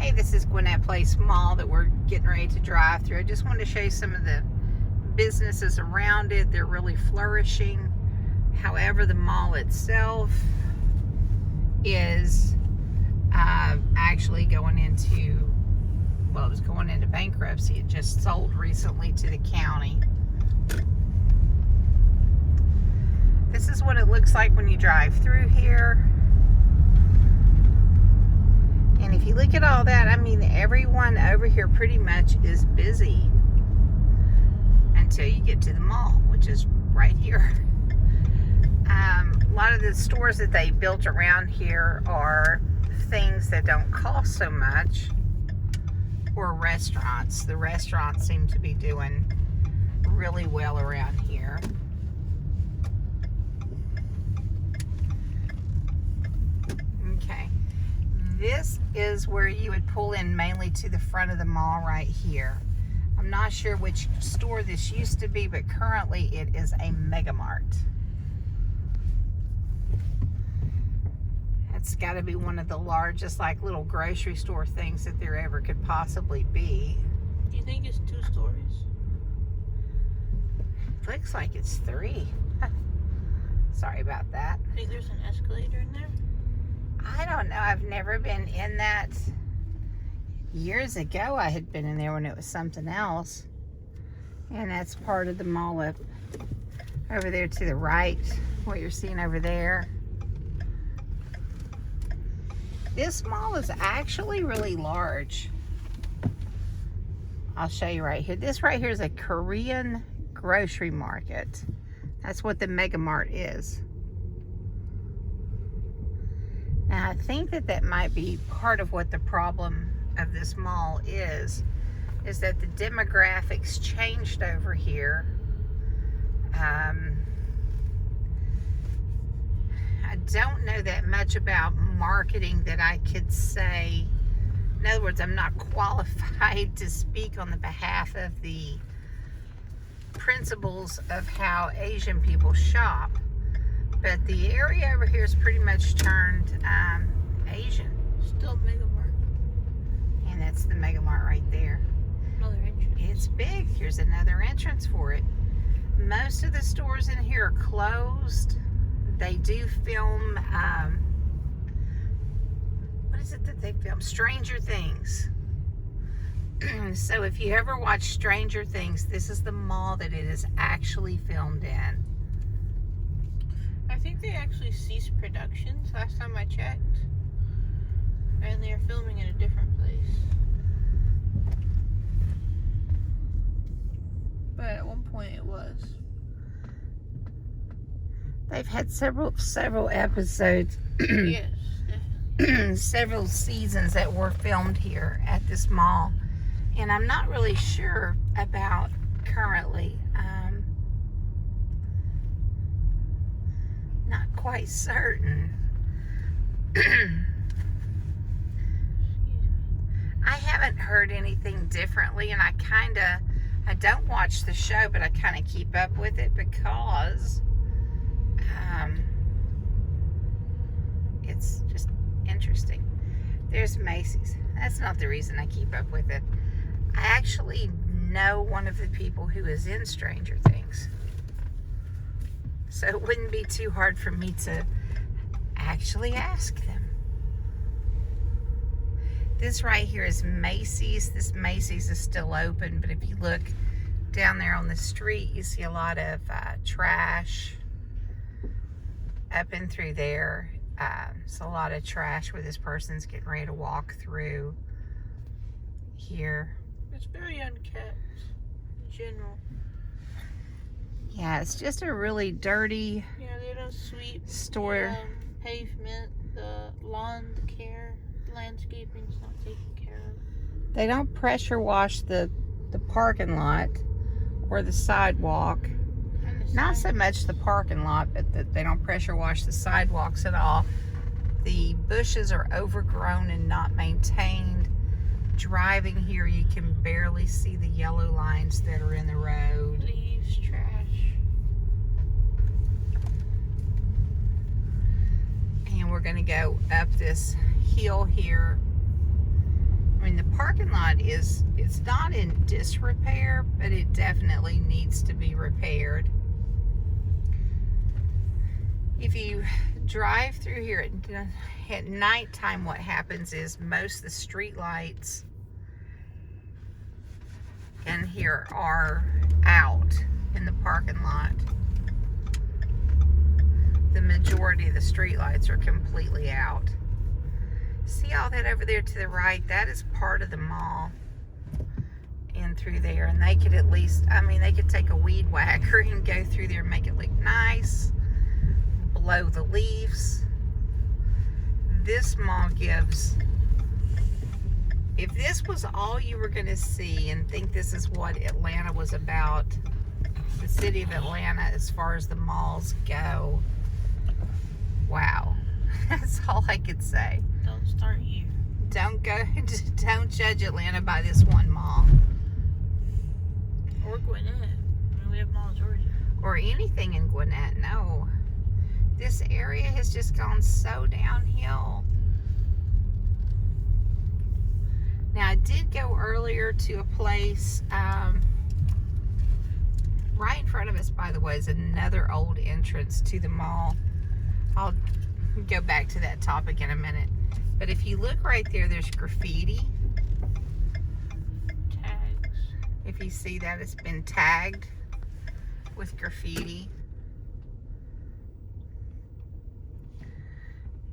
Hey, this is Gwinnett Place Mall that we're getting ready to drive through. I just wanted to show you some of the businesses around it. They're really flourishing. However, the mall itself is actually going into, well, it was going into bankruptcy. It just sold recently to the county. This is what it looks like when you drive through here. And if you look at all that, I mean, everyone over here pretty much is busy until you get to the mall, which is right here. A lot of the stores that they built around here are things that don't cost so much, or restaurants. The restaurants seem to be doing really well around here. Okay. This is where you would pull in mainly to the front of the mall right here. I'm not sure which store this used to be, but currently it is a Mega Mart. It's got to be one of the largest, like, little grocery store things that there ever could possibly be. Do you think it's 2 stories? Looks like it's 3. Sorry about that. I think there's an escalator in there. I don't know. I've never been in that. Years ago, I had been in there when it was something else. And that's part of the mall up over there to the right, what you're seeing over there. This mall is actually really large. I'll show you right here. This right here is a Korean grocery market. That's what the Mega Mart is. Now, I think that might be part of what the problem of this mall is that the demographics changed over here. I don't know that much about marketing that I could say. In other words, I'm not qualified to speak on the behalf of the principles of how Asian people shop. But the area over here is pretty much turned Asian. Still Mega Mart. And that's the Mega Mart right there. Another entrance. It's big. Here's another entrance for it. Most of the stores in here are closed. They do film, what is it that they film? Stranger Things. So if you ever watch Stranger Things, this is the mall that it is actually filmed in. I think they actually ceased productions last time I checked. And they're filming in a different place. But at one point it was. They've had several episodes, Yes. several seasons that were filmed here at this mall. And I'm not really sure about currently. Not quite certain. I haven't heard anything differently, and I don't watch the show, but I kind of keep up with it because it's just interesting. There's Macy's. That's not the reason I keep up with it. I actually know one of the people who is in Stranger Things. So it wouldn't be too hard for me to actually ask them. This right here is Macy's. This Macy's is still open, but if you look down there on the street, you see a lot of trash up and through there. It's a lot of trash where this person's getting ready to walk through here. It's very unkept in general. Yeah, it's just a really dirty They don't sweep store. the pavement, the lawn care, landscaping's not taken care of. They don't pressure wash the parking lot or the sidewalk. Not so much the parking lot, but they don't pressure wash the sidewalks at all. The bushes are overgrown and not maintained. Driving here, you can barely see the yellow lines that are in the road. Leaves, trash. And we're going to go up this hill here mean, the parking lot it's not in disrepair, but it definitely needs to be repaired. If you drive through here at nighttime, what happens is most of the street lights in here are out in the parking lot. The majority of the street lights are completely out. See all that over there to the right? That is part of the mall in through there. And they could at least, I mean, they could take a weed whacker and go through there and make it look nice. Blow the leaves. This mall gives, if this was all you were going to see and think this is what Atlanta was about, the city of Atlanta as far as the malls go, wow. That's all I could say. Don't start here. Don't judge Atlanta by this one mall. Or Gwinnett. I mean, we have Mall Georgia. Or anything in Gwinnett, no. This area has just gone so downhill. Now, I did go earlier to a place, right in front of us, by the way, is another old entrance to the mall. I'll go back to that topic in a minute. But if you look right there, there's graffiti. Tags. If you see that, it's been tagged with graffiti.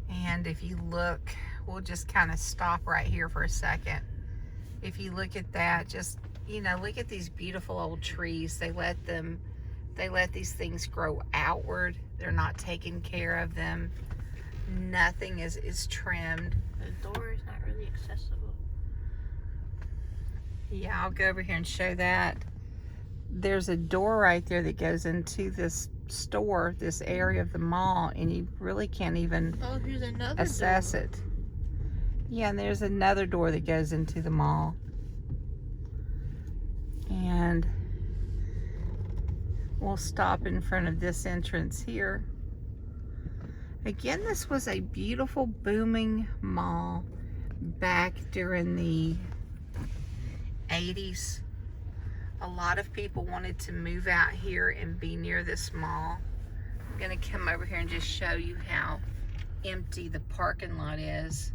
And if you look, we'll just kind of stop right here for a second. If you look at that, just, you know, look at these beautiful old trees. They let these things grow outward. They're not taking care of them. Nothing is trimmed. The door is not really accessible. Yeah, I'll go over here and show that. There's a door right there that goes into this store, this area of the mall, and you really can't even here's another assess door. it. Yeah, and there's another door that goes into the mall. And we'll stop in front of this entrance here. Again, this was a beautiful, booming mall back during the 80s. A lot of people wanted to move out here and be near this mall. I'm going to come over here and just show you how empty the parking lot is.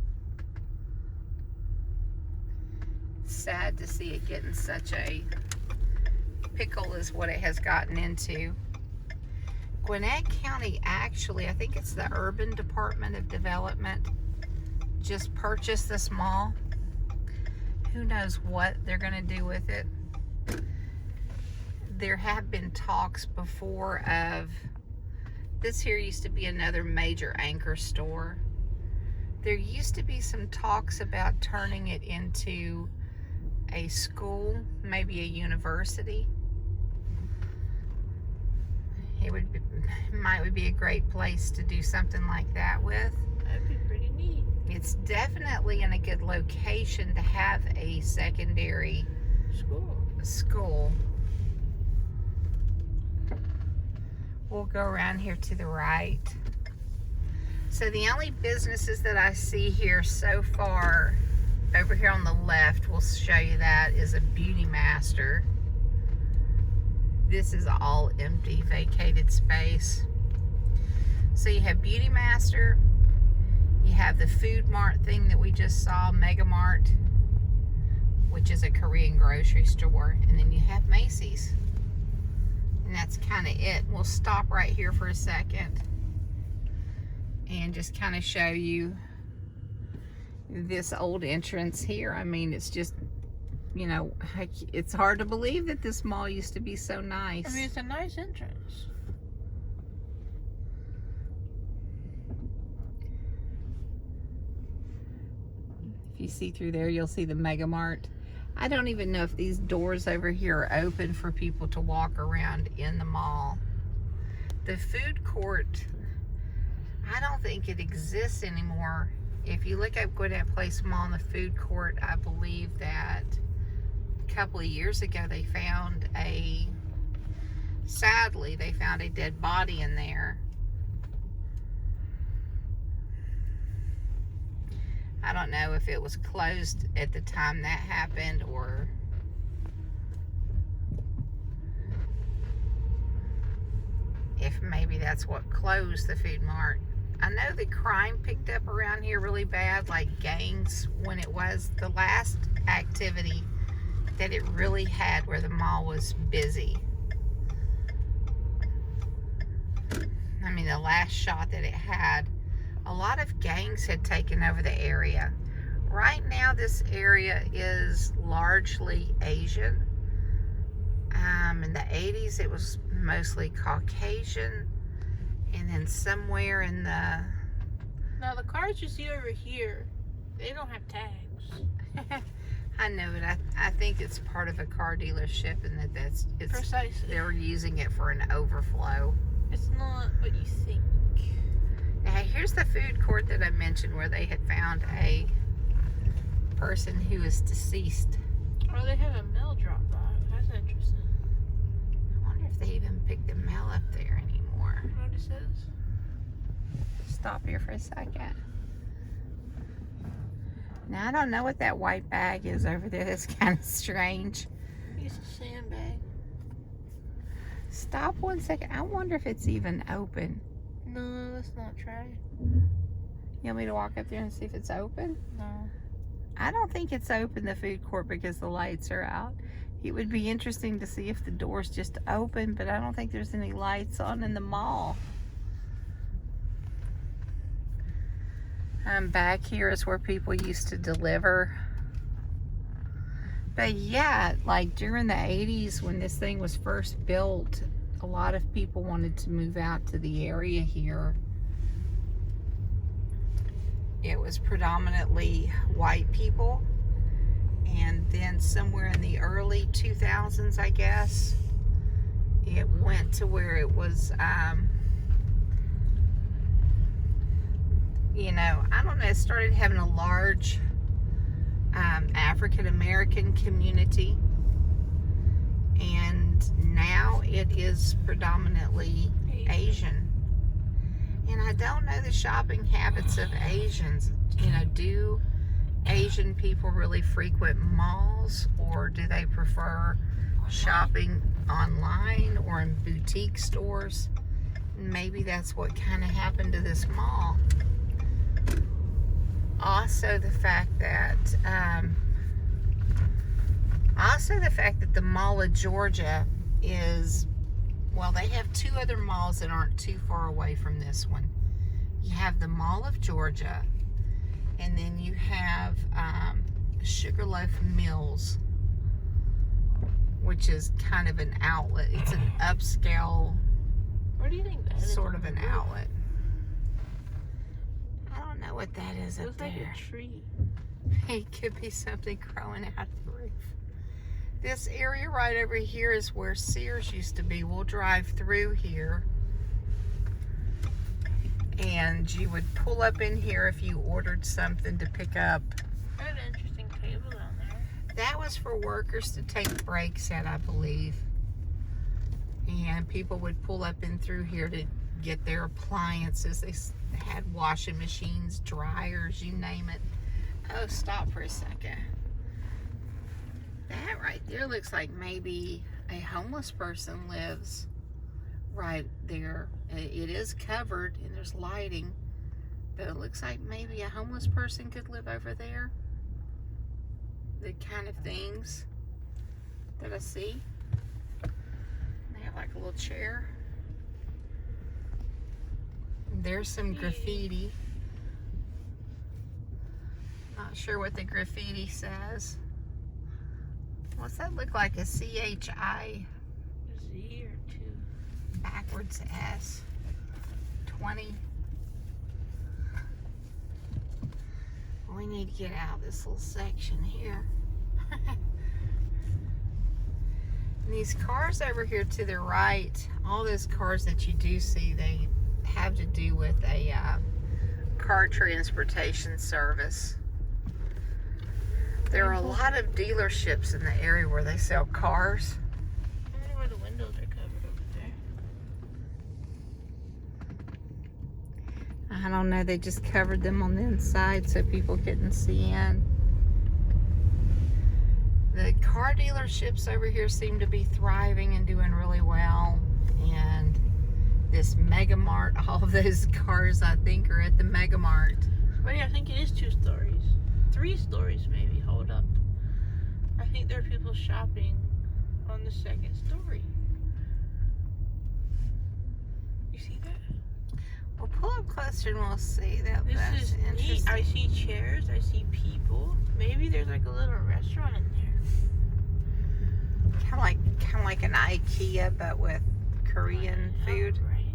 Sad to see it getting such a pickle is what it has gotten into. Gwinnett County, actually, I think it's the Urban Department of Development, just purchased this mall. Who knows what they're going to do with it. There have been talks before of, this here used to be another major anchor store. There used to be some talks about turning it into a school, maybe a university. It would be a great place to do something like that with. That'd be pretty neat. It's definitely in a good location to have a secondary school. We'll go around here to the right. So the only businesses that I see here so far, over here on the left, we'll show you that, is a Beauty Master. This is all empty, vacated space. So you have Beauty Master, you have the Food Mart thing that we just saw, Mega Mart, which is a Korean grocery store, and then you have Macy's. And that's kind of it. We'll stop right here for a second and just kind of show you this old entrance here. I mean, it's just, you know, it's hard to believe that this mall used to be so nice. I mean, it's a nice entrance. If you see through there, you'll see the Mega Mart. I don't even know if these doors over here are open for people to walk around in the mall. The food court, I don't think it exists anymore. If you look at Gwinnett Place Mall in the food court, I believe that a couple of years ago they found sadly, they found a dead body in there. I don't know if it was closed at the time that happened or if maybe that's what closed the food mart. I know the crime picked up around here really bad, like gangs, when it was the last activity that it really had where the mall was busy. I mean, the last shot that it had, a lot of gangs had taken over the area. Right now, this area is largely Asian. In the 80s, it was mostly Caucasian. And then somewhere in the... Now, the cars you see over here, they don't have tags. I know it. I think it's part of a car dealership and it's Precisely. They were using it for an overflow. It's not what you think. Now, here's the food court that I mentioned where they had found a person who is deceased. Oh, they have a mail drop box. That's interesting. I wonder if they even pick the mail up there anymore. You know what it says? Stop here for a second. Now, I don't know what that white bag is over there. That's kind of strange. It's a sandbag. Stop 1 second. I wonder if it's even open. No, let's not try. You want me to walk up there and see if it's open? No. I don't think it's open, the food court, because the lights are out. It would be interesting to see if the door's just open, but I don't think there's any lights on in the mall. Back here is where people used to deliver. But yeah, like during the 80s when this thing was first built, a lot of people wanted to move out to the area here. It was predominantly white people. And then somewhere in the early 2000s, I guess, it went to where it was, you know, I don't know, it started having a large African-American community. And now it is predominantly Asian. And I don't know the shopping habits of Asians. You know, do Asian people really frequent malls, or do they prefer shopping online or in boutique stores? Maybe that's what kind of happened to this mall. Also the fact that the Mall of Georgia is, well, they have two other malls that aren't too far away from this one. You have the Mall of Georgia, and then you have Sugarloaf Mills, which is kind of an outlet. It's an upscale, Where do you think that is? sort of an outlet. I don't know what that is It up looks like there. a tree. It could be something growing out of the roof. This area right over here is where Sears used to be. We'll drive through here. And you would pull up in here if you ordered something to pick up. There's an interesting table down there. That was for workers to take breaks at, I believe. And people would pull up in through here to get their appliances. They had washing machines, dryers, you name it. Oh, stop for a second. That right there looks like maybe a homeless person lives right there. It is covered and there's lighting, but it looks like maybe a homeless person could live over there. The kind of things that I see. They have like a little chair. There's some graffiti. Not sure what the graffiti says. What's that look like? A CHI Z or 2? backwards S 20. We need to get out of this little section here. And these cars over here to the right, all those cars that you do see, they have to do with a car transportation service. There are a lot of dealerships in the area where they sell cars. I wonder where the windows are covered over there. I don't know, they just covered them on the inside so people couldn't see in. The car dealerships over here seem to be thriving and doing really well. And this Mega Mart, all of those cars I think are at the Mega Mart. Wait, I think it is 2 stories. 3 stories maybe. Hold up. I think there are people shopping on the 2nd story. You see that? We'll pull up closer and we'll see that. This That's is neat. interesting. I see chairs. I see people. Maybe there's like a little restaurant in there. Kind of like an IKEA, but with Korean food. Right.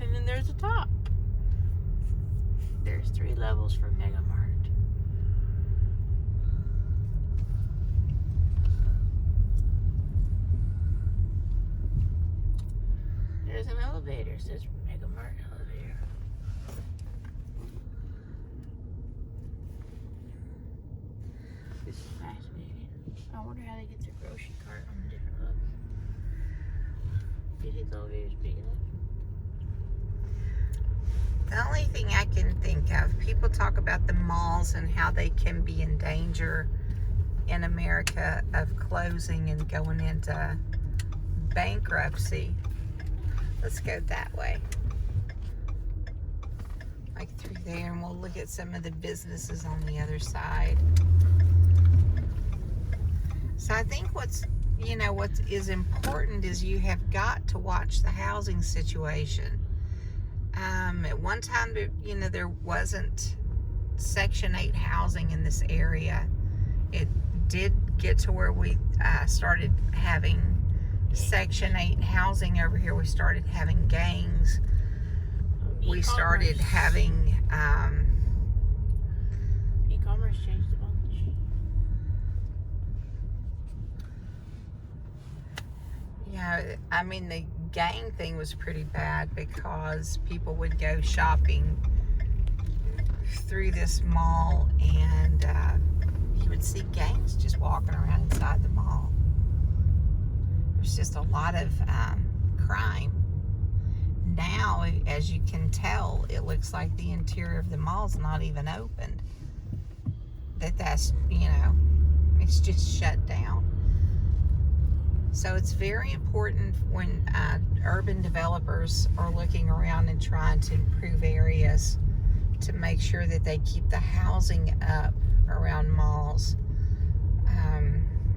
And then there's the top. There's 3 levels for Mega Mart. There's an elevator. It says Mega Mart elevator. This is fascinating. I wonder how they get their grocery cart on a different level. Do you think the elevator's big enough? The only thing I can think of, people talk about the malls and how they can be in danger in America of closing and going into bankruptcy. Let's go that way. Like through there, and we'll look at some of the businesses on the other side. So I think what is important is you have got to watch the housing situation. At one time, there wasn't Section 8 housing in this area. It did get to where we started having Section 8 housing over here. We started having gangs. We started having e-commerce changed a bunch. Yeah, I mean, the gang thing was pretty bad because people would go shopping through this mall and you would see gangs just walking around inside the mall. There's just a lot of crime. Now, as you can tell, it looks like the interior of the mall's not even opened. That's it's just shut down. So it's very important when urban developers are looking around and trying to improve areas to make sure that they keep the housing up around malls.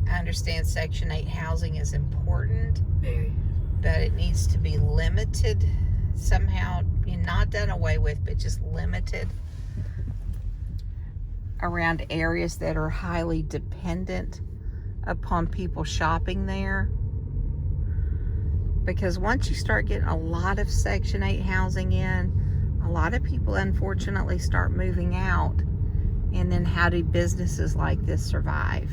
I understand Section 8 housing is important, Very. but it needs to be limited somehow, not done away with, but just limited around areas that are highly dependent upon people shopping there. Because once you start getting a lot of Section 8 housing in, a lot of people unfortunately start moving out. And then how do businesses like this survive?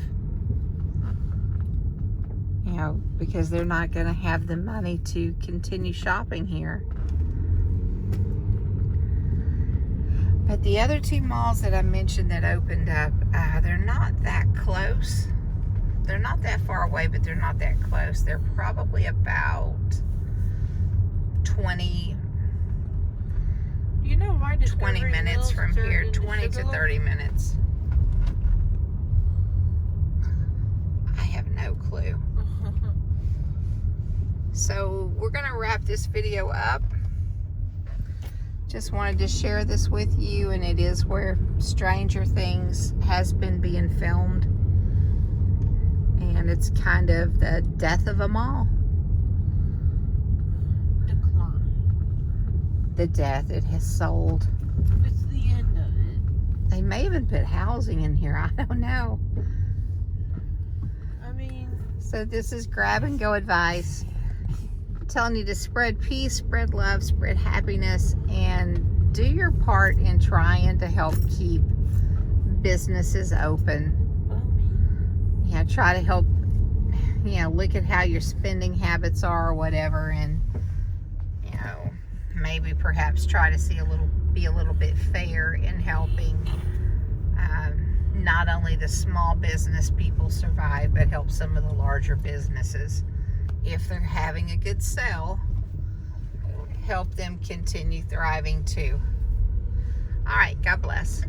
Because they're not going to have the money to continue shopping here. But the other 2 malls that I mentioned that opened up, they're not that close. They're not that far away, but they're not that close. They're probably about 20 minutes from here, 20 to 30 minutes. I have no clue. So we're going to wrap this video up. Just wanted to share this with you, and it is where Stranger Things has been being filmed. And it's kind of the death of a mall. Decline. The death it has sold. It's the end of it. They may even put housing in here. I don't know. I mean, So this is grab and go advice. Telling you to spread peace, spread love, spread happiness, and do your part in trying to help keep businesses open. Try to help, look at how your spending habits are or whatever, and, maybe perhaps try to be a little bit fair in helping not only the small business people survive, but help some of the larger businesses. If they're having a good sale, help them continue thriving too. All right, God bless.